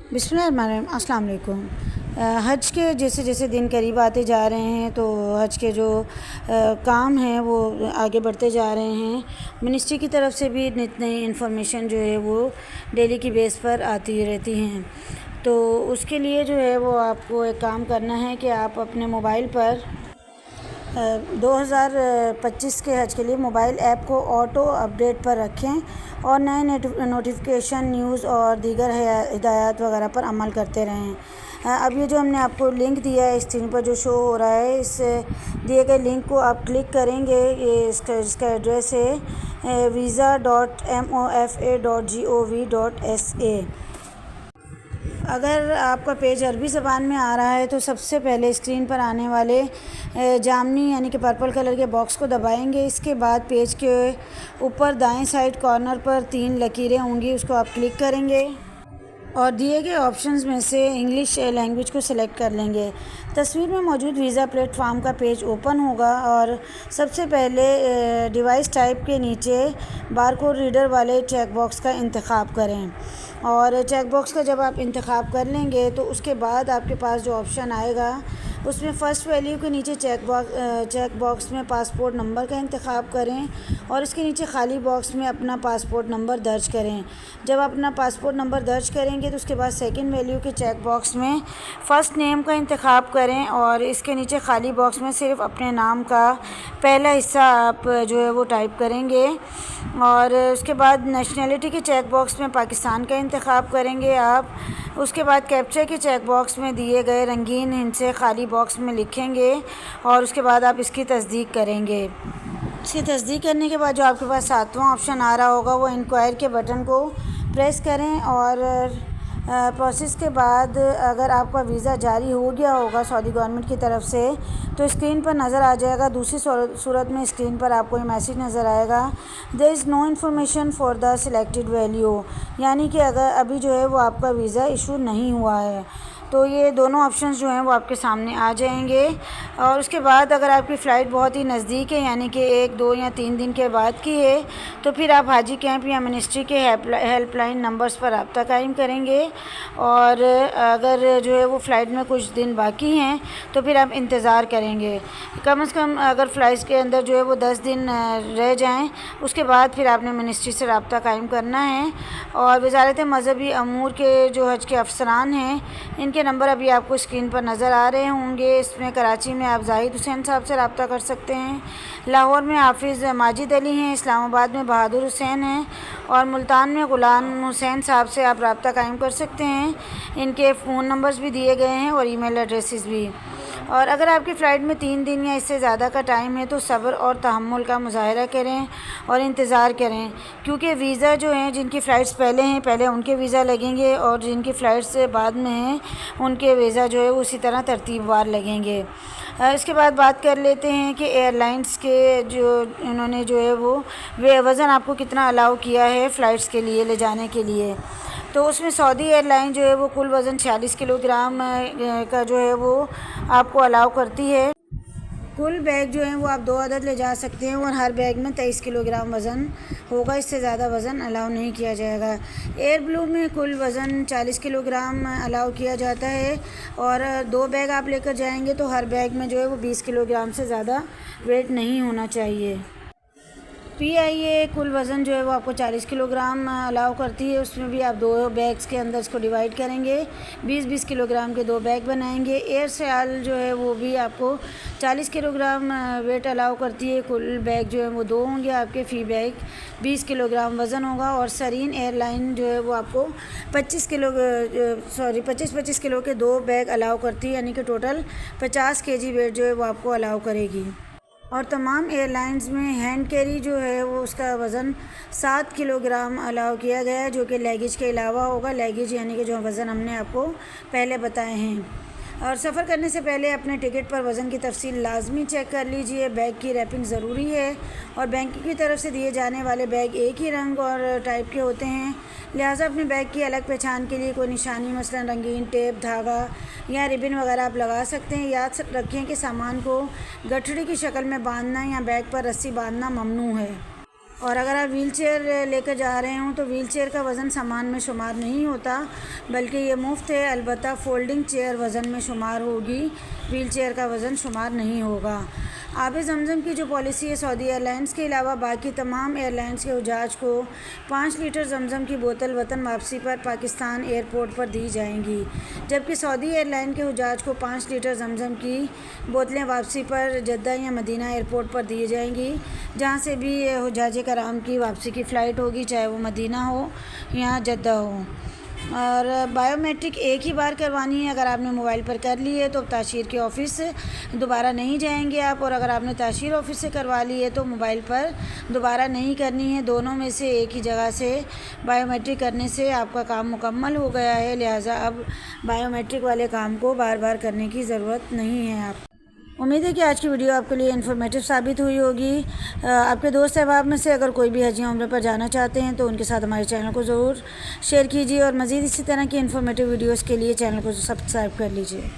बिस्मिल्लाहिर्रहमानिर्रहीम। अस्सलाम वालेकुम। हज के जैसे जैसे दिन करीब आते जा रहे हैं तो हज के जो काम हैं वो आगे बढ़ते जा रहे हैं। मिनिस्ट्री की तरफ से भी नित नई इन्फॉर्मेशन जो है वो डेली की बेस पर आती रहती हैं। तो उसके लिए जो है वो आपको एक काम करना है कि आप अपने मोबाइल पर 2025 के हज के लिए मोबाइल ऐप को ऑटो अपडेट पर रखें और नए नोटिफिकेशन न्यूज़ और दीगर हिदायत वगैरह पर अमल करते रहें। अब ये जो हमने आपको लिंक दिया है स्क्रीन पर जो शो हो रहा है, इस दिए गए लिंक को आप क्लिक करेंगे। ये इसका एड्रेस है visa.mofa.gov.sa। अगर आपका पेज अरबी ज़बान में आ रहा है तो सबसे पहले स्क्रीन पर आने वाले जामनी यानी कि पर्पल कलर के बॉक्स को दबाएंगे। इसके बाद पेज के ऊपर दाएं साइड कॉर्नर पर 3 लकीरें होंगी, उसको आप क्लिक करेंगे और दिए गए ऑप्शंस में से इंग्लिश लैंग्वेज को सिलेक्ट कर लेंगे। तस्वीर में मौजूद वीज़ा प्लेटफॉर्म का पेज ओपन होगा और सबसे पहले डिवाइस टाइप के नीचे बारकोड रीडर वाले चेक बॉक्स का इंतखाब करें। और चेक बॉक्स का जब आप इंतखाब कर लेंगे तो उसके बाद आपके पास जो ऑप्शन आएगा उसमें फ़र्स्ट वैल्यू के नीचे चेक बॉक्स में पासपोर्ट नंबर का इंतखाब करें और इसके नीचे खाली बॉक्स में अपना पासपोर्ट नंबर दर्ज करें। जब आप अपना पासपोर्ट नंबर दर्ज करेंगे तो उसके बाद सेकंड वैल्यू के चेक बॉक्स में फ़र्स्ट नेम का इंतखाब करें और इसके नीचे खाली बॉक्स में सिर्फ अपने नाम का पहला हिस्सा आप जो है वो टाइप करेंगे। और उसके बाद नेशनैलिटी के चेक बॉक्स में पाकिस्तान का इंतखाब करेंगे आप। उसके बाद कैप्चा के चेक बॉक्स में दिए गए रंगीन हिंट से खाली बॉक्स में लिखेंगे और उसके बाद आप इसकी तस्दीक करेंगे। इसकी तस्दीक करने के बाद जो आपके पास 7वां ऑप्शन आ रहा होगा वो इंक्वायर के बटन को प्रेस करें और प्रोसेस के बाद अगर आपका वीज़ा जारी हो गया होगा सऊदी गवर्नमेंट की तरफ से तो स्क्रीन पर नज़र आ जाएगा। दूसरी सूरत में स्क्रीन पर आपको ये मैसेज नज़र आएगा, there is no information for the selected value, यानी कि अगर अभी जो है वो आपका वीज़ा इशू नहीं हुआ है। तो ये दोनों ऑप्शंस जो हैं वो आपके सामने आ जाएंगे। और उसके बाद अगर आपकी फ़्लाइट बहुत ही नज़दीक है यानी कि 1, 2 या 3 दिन के बाद की है तो फिर आप हाजी कैंप या मिनिस्ट्री के हेल्पलाइन नंबर्स पर रब्ता कायम करेंगे। और अगर जो है वो फ़्लाइट में कुछ दिन बाकी हैं तो फिर आप इंतज़ार करेंगे। कम से कम अगर फ़्लाइट के अंदर जो है वो 10 दिन रह जाएँ उसके बाद फिर आपने मिनिस्ट्री से रब्ता कायम करना है। और वज़ारत मज़हबी अमूर के जो हज के अफसरान हैं इनके नंबर अभी आपको स्क्रीन पर नज़र आ रहे होंगे। इसमें कराची में आप जाहिद हुसैन साहब से रब्ता कर सकते हैं, लाहौर में हाफिज़ माजिद अली हैं, इस्लामाबाद में बहादुर हुसैन हैं और मुल्तान में ग़ुलाम हुसैन साहब से आप रब्ता कायम कर सकते हैं। इनके फ़ोन नंबर्स भी दिए गए हैं और ईमेल एड्रेसेस भी। और अगर आपकी फ़्लाइट में 3 दिन या इससे ज़्यादा का टाइम है तो सब्र और तहम्मुल का मुज़ाहरा करें और इंतज़ार करें, क्योंकि वीज़ा जो हैं जिनकी फ़्लाइट्स पहले हैं पहले उनके वीज़ा लगेंगे और जिनकी फ़्लाइट्स बाद में हैं उनके वीज़ा जो है उसी तरह तरतीबवार लगेंगे। इसके बाद बात कर लेते हैं कि एयरलाइंस के जो उन्होंने जो है वो वज़न आपको कितना अलाउ किया है फ़्लाइट्स के लिए ले जाने के लिए। तो उसमें सऊदी एयरलाइन जो है वो कुल वज़न 46 किलोग्राम का जो है वो आपको अलाउ करती है। कुल बैग जो हैं वो आप 2 अदद ले जा सकते हैं और हर बैग में 23 किलोग्राम वज़न होगा, इससे ज़्यादा वज़न अलाउ नहीं किया जाएगा। एयर ब्लू में कुल वज़न 40 किलोग्राम अलाउ किया जाता है और 2 बैग आप लेकर जाएंगे तो हर बैग में जो है वो 20 किलोग्राम से ज़्यादा वेट नहीं होना चाहिए। PIA कुल वज़न जो है वो आपको 40 किलोग्राम अलाउ करती है, उसमें भी आप 2 बैग्स के अंदर इसको डिवाइड करेंगे, 20-20 किलोग्राम के 2 बैग बनाएंगे। एयर सयाल जो है वो भी आपको 40 किलोग्राम वेट अलाउ करती है, कुल बैग जो है वो 2 होंगे आपके, फ़ी बैग 20 किलोग्राम वज़न होगा। और सरीन एयरलाइन जो है वो आपको 25 किलो के 2 बैग अलाउ करती है, यानी कि टोटल 50 kg वेट जो है वो आपको अलाउ करेगी। और तमाम एयरलाइंस में हैंड कैरी जो है वो उसका वज़न 7 किलोग्राम अलाउ किया गया है, जो कि लगेज के अलावा होगा। लगेज यानी कि जो वज़न हमने आपको पहले बताए हैं। और सफ़र करने से पहले अपने टिकट पर वज़न की तफसील लाजमी चेक कर लीजिए। बैग की रैपिंग ज़रूरी है और बैंक की तरफ से दिए जाने वाले बैग एक ही रंग और टाइप के होते हैं, लिहाजा अपने बैग की अलग पहचान के लिए कोई निशानी मसलन रंगीन टेप, धागा या रिबन वगैरह आप लगा सकते हैं। याद रखें कि सामान को गठड़ी की शक्ल में बांधना या बैग पर रस्सी बांधना ममनू है। और अगर आप व्हील चेयर लेकर जा रहे हों तो व्हील चेयर का वज़न सामान में शुमार नहीं होता, बल्कि ये मुफ्त है। अलबत्ता फ़ोल्डिंग चेयर वज़न में शुमार होगी, व्हील चेयर का वज़न शुमार नहीं होगा। आब ज़मज़म की जो पॉलिसी है, सऊदी एयरलाइंस के अलावा बाकी तमाम एयरलाइंस के हुजाज को 5 लीटर ज़मज़म की बोतल वतन वापसी पर पाकिस्तान एयरपोर्ट पर दी जाएंगी, जबकि सऊदी एयरलाइन के हुजाज को 5 लीटर ज़मज़म की बोतलें वापसी पर जद्दा या मदीना एयरपोर्ट पर दी जाएंगी, जहाँ से भी हुजाज कराम की वापसी की फ़्लाइट होगी, चाहे वो मदीना हो या जद्दा हो। और बायोमेट्रिक एक ही बार करवानी है। अगर आपने मोबाइल पर कर ली है तो ताशीर के ऑफ़िस दोबारा नहीं जाएंगे आप, और अगर आपने ताशीर ऑफ़िस से करवा ली है तो मोबाइल पर दोबारा नहीं करनी है। दोनों में से एक ही जगह से बायोमेट्रिक करने से आपका काम मुकम्मल हो गया है, लिहाजा अब बायोमेट्रिक वाले काम को बार बार करने की ज़रूरत नहीं है। आप उम्मीद है कि आज की वीडियो आपके लिए इन्फॉर्मेटिव साबित हुई होगी। आपके दोस्त अहबाब में से अगर कोई भी हज या उम्रे पर जाना चाहते हैं तो उनके साथ हमारे चैनल को ज़रूर शेयर कीजिए, और मज़ीद इसी तरह की इन्फॉर्मेटिव वीडियोस के लिए चैनल को सब्सक्राइब कर लीजिए।